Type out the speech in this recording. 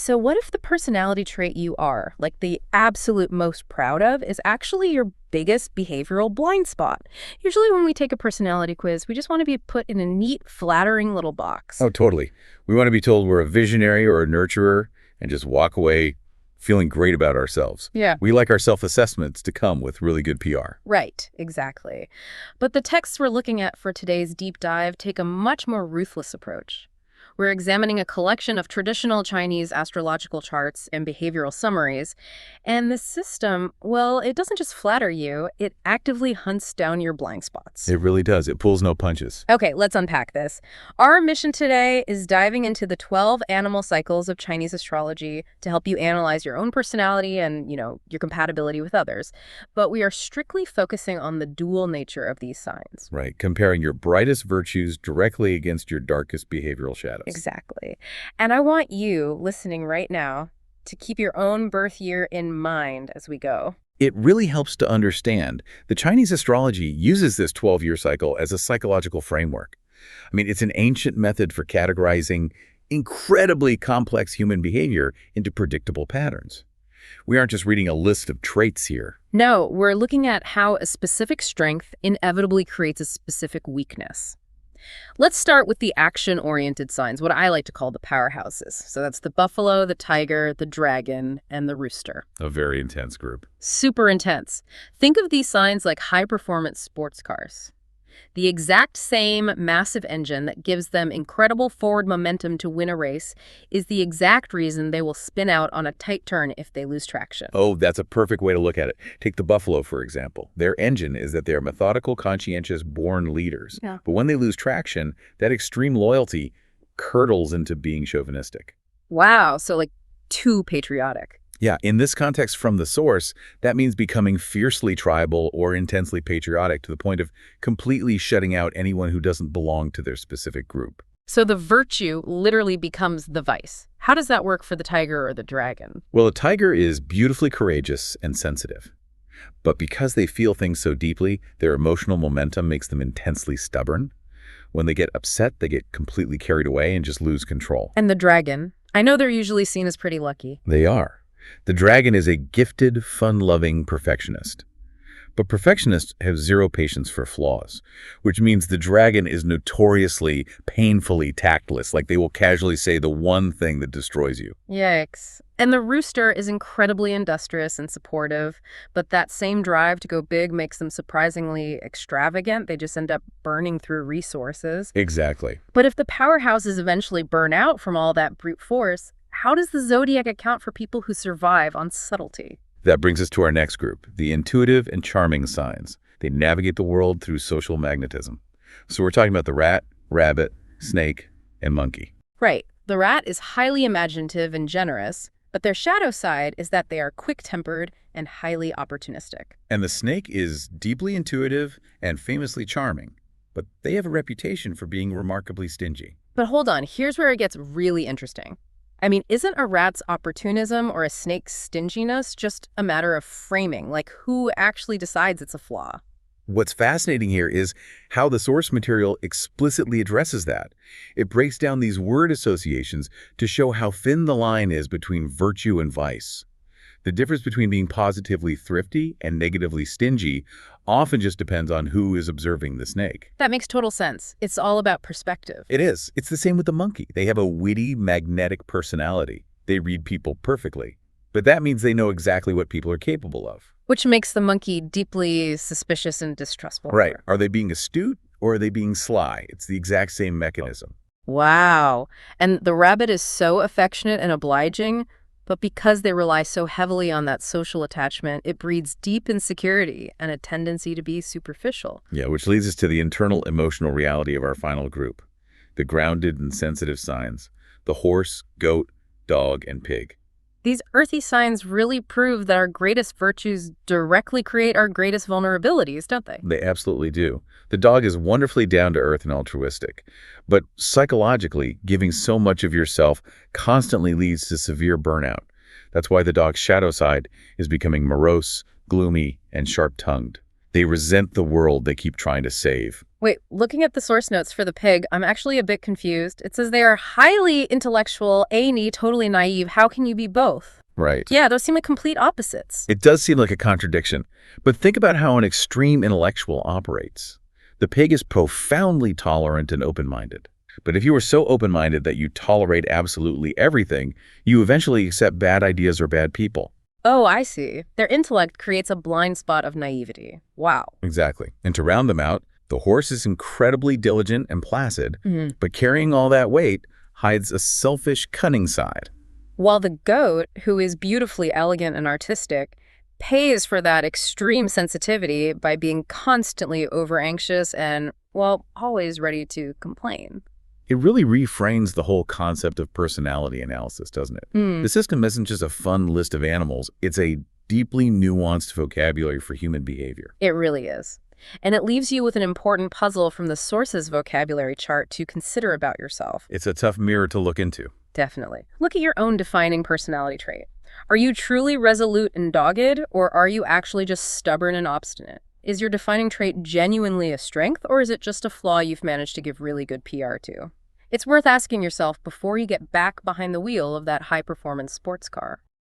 So what if the personality trait you are, like the absolute most proud of, is actually your biggest behavioral blind spot? Usually when we take a personality quiz, we just want to be put in a neat, flattering little box. Oh, totally. We want to be told we're a visionary or a nurturer and just walk away feeling great about ourselves. Yeah. We like our self-assessments to come with really good PR. Right, exactly. But the texts we're looking at for today's deep dive take a much more ruthless approach. We're examining a collection of traditional Chinese astrological charts and behavioral summaries. And the system, well, it doesn't just flatter you, it actively hunts down your blind spots. It really does. It pulls no punches. Okay, let's unpack this. Our mission today is diving into the 12 animal cycles of Chinese astrology to help you analyze your own personality and, your compatibility with others. But we are strictly focusing on the dual nature of these signs. Right. Comparing your brightest virtues directly against your darkest behavioral shadows. Exactly. And I want you, listening right now, to keep your own birth year in mind as we go. It really helps to understand the Chinese astrology uses this 12-year cycle as a psychological framework. I mean, it's an ancient method for categorizing incredibly complex human behavior into predictable patterns. We aren't just reading a list of traits here. No, we're looking at how a specific strength inevitably creates a specific weakness. Let's start with the action-oriented signs, what I like to call the powerhouses. So that's the buffalo, the tiger, the dragon, and the rooster. A very intense group. Super intense. Think of these signs like high-performance sports cars. The exact same massive engine that gives them incredible forward momentum to win a race is the exact reason they will spin out on a tight turn if they lose traction. Oh, that's a perfect way to look at it. Take the buffalo, for example. Their engine is that they are methodical, conscientious, born leaders. Yeah. But when they lose traction, that extreme loyalty curdles into being chauvinistic. Wow, so like too patriotic. Yeah, in this context from the source, that means becoming fiercely tribal or intensely patriotic to the point of completely shutting out anyone who doesn't belong to their specific group. So the virtue literally becomes the vice. How does that work for the tiger or the dragon? Well, a tiger is beautifully courageous and sensitive. But because they feel things so deeply, their emotional momentum makes them intensely stubborn. When they get upset, they get completely carried away and just lose control. And the dragon? I know they're usually seen as pretty lucky. They are. The dragon is a gifted, fun-loving perfectionist. But perfectionists have zero patience for flaws, which means the dragon is notoriously, painfully tactless, like they will casually say the one thing that destroys you. Yikes. And the rooster is incredibly industrious and supportive, but that same drive to go big makes them surprisingly extravagant. They just end up burning through resources. Exactly. But if the powerhouses eventually burn out from all that brute force, how does the Zodiac account for people who survive on subtlety? That brings us to our next group, the intuitive and charming signs. They navigate the world through social magnetism. So we're talking about the rat, rabbit, snake, and monkey. Right. The rat is highly imaginative and generous, but their shadow side is that they are quick-tempered and highly opportunistic. And the snake is deeply intuitive and famously charming, but they have a reputation for being remarkably stingy. But hold on, here's where it gets really interesting. I mean, isn't a rat's opportunism or a snake's stinginess just a matter of framing? Like, who actually decides it's a flaw? What's fascinating here is how the source material explicitly addresses that. It breaks down these word associations to show how thin the line is between virtue and vice. The difference between being positively thrifty and negatively stingy often just depends on who is observing the snake. That makes total sense. It's all about perspective. It is. It's the same with the monkey. They have a witty, magnetic personality. They read people perfectly. But that means they know exactly what people are capable of. Which makes the monkey deeply suspicious and distrustful. Right. Are they being astute or are they being sly? It's the exact same mechanism. Wow. And the rabbit is so affectionate and obliging, but because they rely so heavily on that social attachment, it breeds deep insecurity and a tendency to be superficial. Yeah, which leads us to the internal emotional reality of our final group, the grounded and sensitive signs, the horse, goat, dog, and pig. These earthy signs really prove that our greatest virtues directly create our greatest vulnerabilities, don't they? They absolutely do. The dog is wonderfully down to earth and altruistic, but psychologically, giving so much of yourself constantly leads to severe burnout. That's why the dog's shadow side is becoming morose, gloomy, and sharp-tongued. They resent the world they keep trying to save. Wait, looking at the source notes for the pig, I'm actually a bit confused. It says they are highly intellectual, A&E, totally naive. How can you be both? Right. Yeah, those seem like complete opposites. It does seem like a contradiction, but think about how an extreme intellectual operates. The pig is profoundly tolerant and open-minded. But if you are so open-minded that you tolerate absolutely everything, you eventually accept bad ideas or bad people. Oh, I see. Their intellect creates a blind spot of naivety. Wow. Exactly. And to round them out, the horse is incredibly diligent and placid, but carrying all that weight hides a selfish, cunning side. While the goat, who is beautifully elegant and artistic, pays for that extreme sensitivity by being constantly over-anxious and, well, always ready to complain. It really reframes the whole concept of personality analysis, doesn't it? The system isn't just a fun list of animals. It's a deeply nuanced vocabulary for human behavior. It really is. And it leaves you with an important puzzle from the source's vocabulary chart to consider about yourself. It's a tough mirror to look into. Definitely. Look at your own defining personality trait. Are you truly resolute and dogged, or are you actually just stubborn and obstinate? Is your defining trait genuinely a strength, or is it just a flaw you've managed to give really good PR to? It's worth asking yourself before you get back behind the wheel of that high-performance sports car.